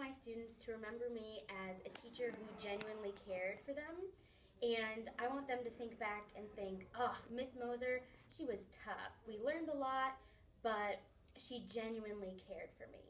my students to remember me as a teacher who genuinely cared for them. And I want them to think back and think, oh, Miss Moser, she was tough. We learned a lot, but she genuinely cared for me.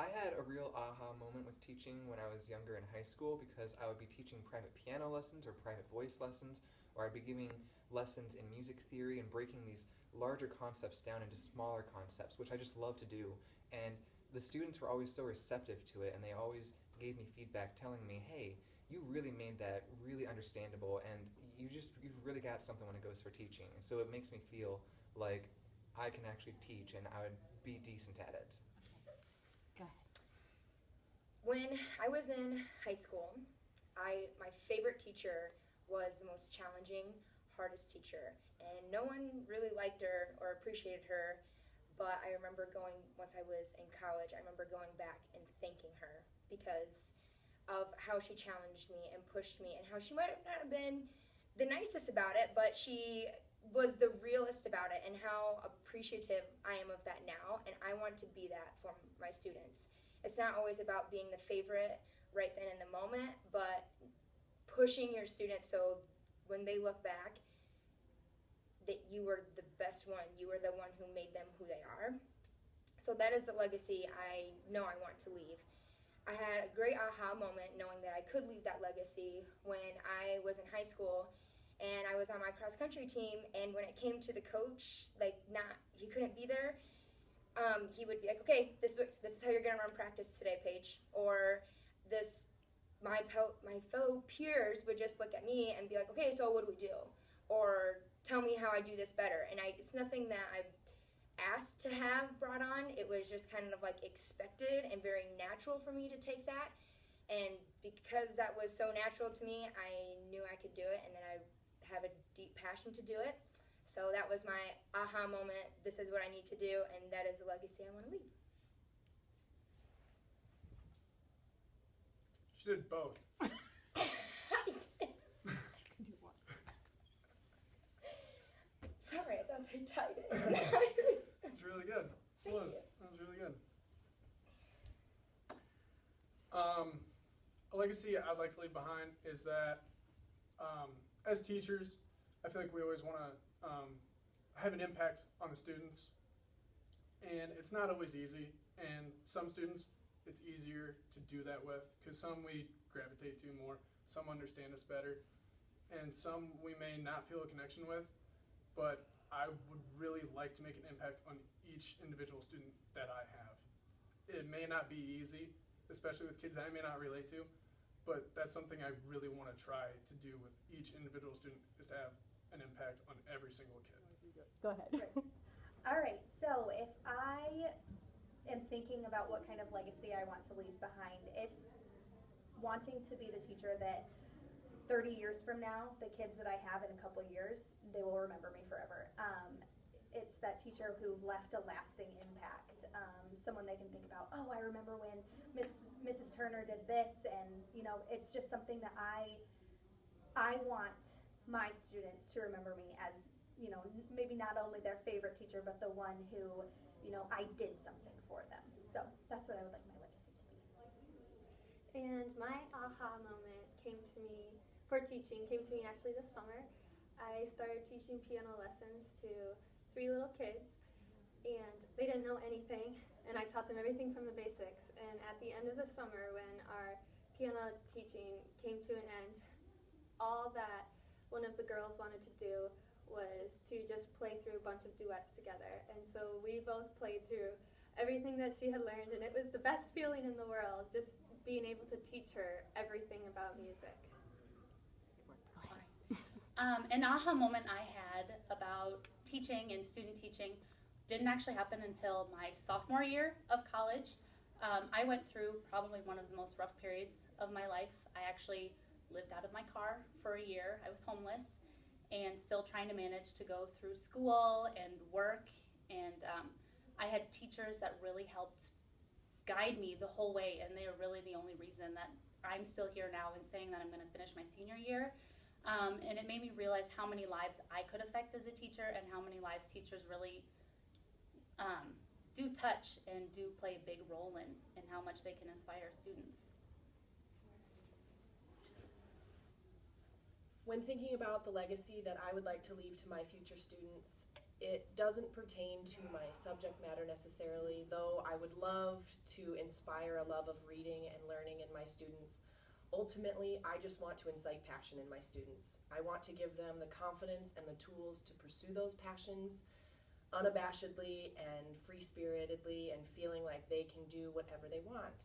I had a real aha moment with teaching when I was younger in high school because I would be teaching private piano lessons or private voice lessons, or I'd be giving lessons in music theory and breaking these larger concepts down into smaller concepts, which I just love to do. And the students were always so receptive to it, and they always gave me feedback telling me, hey, you really made that really understandable, and you've really got something when it goes for teaching. So it makes me feel like I can actually teach and I would be decent at it. Go ahead. When I was in high school, my favorite teacher was the most challenging, hardest teacher, and no one really liked her or appreciated her. But I remember once I was in college, I remember going back and thanking her because of how she challenged me and pushed me, and how she might not have been the nicest about it, but she was the realist about it, and how appreciative I am of that now, and I want to be that for my students. It's not always about being the favorite right then in the moment, but pushing your students so when they look back that you were the best one, you were the one who made them who they are. So that is the legacy I know I want to leave. I had a great aha moment knowing that I could leave that legacy when I was in high school and I was on my cross country team, and when it came to the coach, he couldn't be there, he would be like, okay, this is how you're gonna run practice today, Paige. Or my fellow peers would just look at me and be like, okay, so what do we do? Or tell me how I do this better. And it's nothing that I've asked to have brought on. It was just kind of like expected and very natural for me to take that. And because that was so natural to me, I knew I could do it, and then I have a deep passion to do it. So that was my aha moment. This is what I need to do, and that is the legacy I want to leave. She did both. Sorry, I thought they tied it. It's really good. It was. That was really good. A legacy I'd like to leave behind is that as teachers, I feel like we always want to have an impact on the students, and it's not always easy. And some students, it's easier to do that with, because some we gravitate to more, some understand us better, and some we may not feel a connection with. But I would really like to make an impact on each individual student that I have. It may not be easy, especially with kids that I may not relate to, but that's something I really want to try to do with each individual student, is to have an impact on every single kid. Go ahead. All right, so if I am thinking about what kind of legacy I want to leave behind, it's wanting to be the teacher that 30 years from now, the kids that I have in a couple years, they will remember me forever. It's that teacher who left a lasting impact. Someone they can think about, oh, I remember when Mrs. Turner did this, and it's just something that I want my students to remember me as, maybe not only their favorite teacher, but the one who, I did something for them. So that's what I would like my legacy to be. And my aha moment came to me actually this summer. I started teaching piano lessons to 3 little kids, and they didn't know anything, and I taught them everything from the basics. And at the end of the summer, when our piano teaching came to an end, all that one of the girls wanted to do was to just play through a bunch of duets together. And so we both played through everything that she had learned, and it was the best feeling in the world, just being able to teach her everything about music. An aha moment I had about teaching and student teaching didn't actually happen until my sophomore year of college. I went through probably one of the most rough periods of my life. I actually lived out of my car for a year. I was homeless and still trying to manage to go through school and work. And I had teachers that really helped guide me the whole way, and they are really the only reason that I'm still here now and saying that I'm going to finish my senior year. And it made me realize how many lives I could affect as a teacher, and how many lives teachers really do touch and do play a big role in how much they can inspire students. When thinking about the legacy that I would like to leave to my future students, it doesn't pertain to my subject matter necessarily, though I would love to inspire a love of reading and learning in my students. Ultimately, I just want to incite passion in my students. I want to give them the confidence and the tools to pursue those passions unabashedly and free-spiritedly and feeling like they can do whatever they want.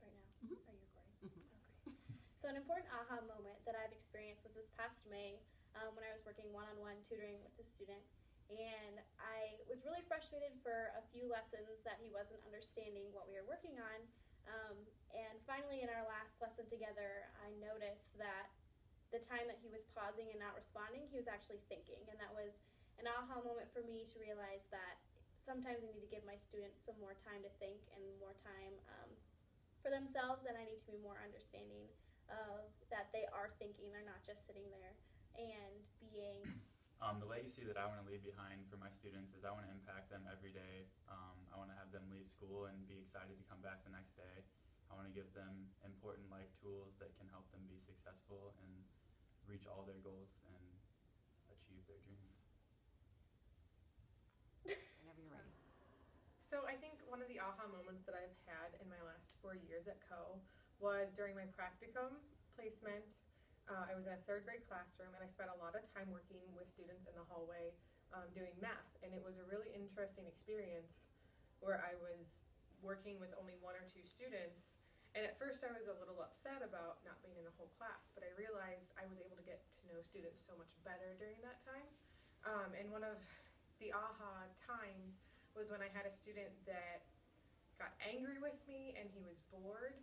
Right now? Are you recording? Okay. So an important aha moment that I've experienced was this past May when I was working one-on-one tutoring with a student. And I was really frustrated for a few lessons that he wasn't understanding what we were working on. And finally, in our last lesson together, I noticed that the time that he was pausing and not responding, he was actually thinking. And that was an aha moment for me to realize that sometimes I need to give my students some more time to think and more time for themselves, and I need to be more understanding of that they are thinking, they're not just sitting there and being. The legacy that I want to leave behind for my students is I want to impact them every day. I want to have them leave school and be excited to come back the next day. I want to give them important life tools that can help them be successful and reach all their goals and achieve their dreams. Whenever you're ready. So I think one of the aha moments that I've had in my last 4 years at Co was during my practicum placement. I was in a 3rd grade classroom, and I spent a lot of time working with students in the hallway doing math, and it was a really interesting experience where I was working with only 1 or 2 students, and at first I was a little upset about not being in the whole class, but I realized I was able to get to know students so much better during that time. And one of the aha times was when I had a student that got angry with me and he was bored,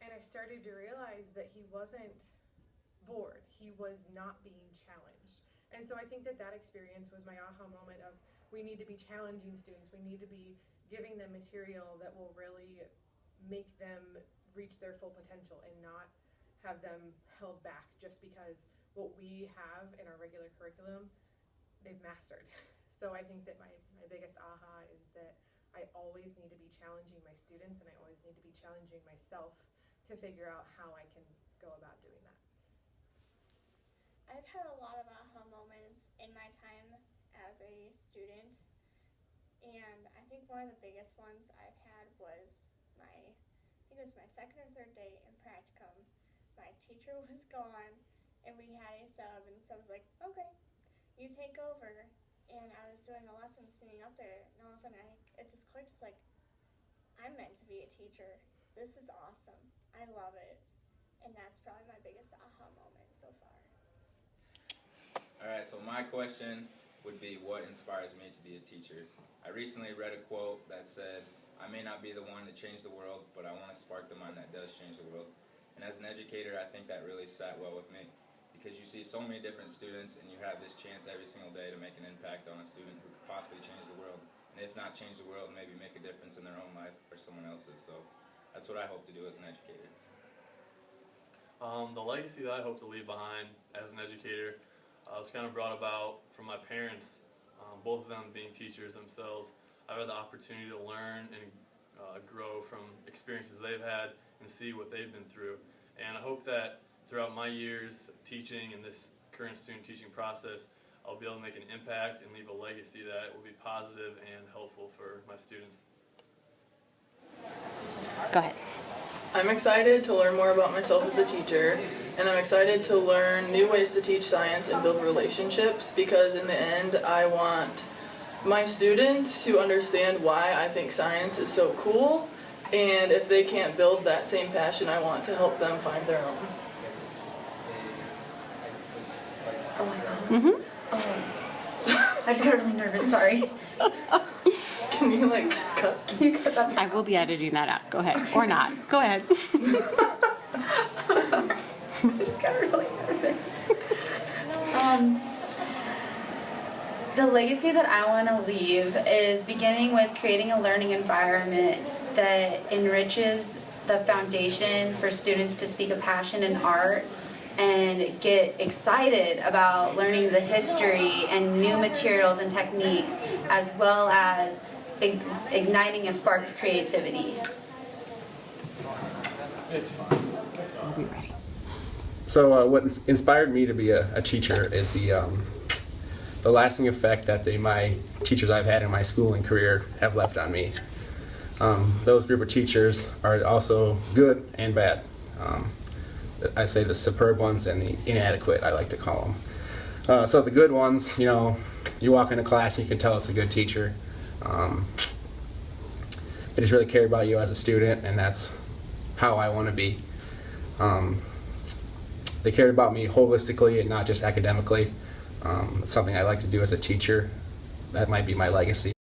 and I started to realize that he wasn't bored, he was not being challenged. And so I think that that experience was my aha moment of we need to be challenging students, we need to be giving them material that will really make them reach their full potential and not have them held back just because what we have in our regular curriculum they've mastered. So I think that my biggest aha is that I always need to be challenging my students, and I always need to be challenging myself to figure out how I can go about doing that. I've had a lot of aha moments in my time as a student, and I think one of the biggest ones I've had was I think it was my 2nd or 3rd day in practicum. My teacher was gone, and we had a sub, and the sub was like, okay, you take over. And I was doing a lesson sitting up there, and all of a sudden it just clicked. It's like, I'm meant to be a teacher. This is awesome. I love it. And that's probably my biggest aha moment so far. Alright, so my question would be, what inspires me to be a teacher? I recently read a quote that said, I may not be the one to change the world, but I want to spark the mind that does change the world. And as an educator, I think that really sat well with me. Because you see so many different students, and you have this chance every single day to make an impact on a student who could possibly change the world. And if not change the world, maybe make a difference in their own life or someone else's. So that's what I hope to do as an educator. The legacy that I hope to leave behind as an educator was kind of brought about from my parents, both of them being teachers themselves. I've had the opportunity to learn and grow from experiences they've had and see what they've been through. And I hope that throughout my years of teaching and this current student teaching process, I'll be able to make an impact and leave a legacy that will be positive and helpful for my students. Go ahead. I'm excited to learn more about myself as a teacher, and I'm excited to learn new ways to teach science and build relationships, because in the end I want my students to understand why I think science is so cool, and if they can't build that same passion, I want to help them find their own. Oh my god. I just got really nervous, sorry. Can you cut? Can you cut that? I will be editing that out. Go ahead. Or not. Go ahead. I just got really nervous. The legacy that I want to leave is beginning with creating a learning environment that enriches the foundation for students to seek a passion in art and get excited about learning the history and new materials and techniques, as well as igniting a spark of creativity. We'll be ready. So what inspired me to be a teacher is the lasting effect that my teachers I've had in my schooling career have left on me. Those group of teachers are also good and bad. I say the superb ones and the inadequate, I like to call them. So the good ones, you know, you walk into class and you can tell it's a good teacher. They just really care about you as a student, and that's how I want to be. They cared about me holistically and not just academically. It's something I like to do as a teacher. That might be my legacy.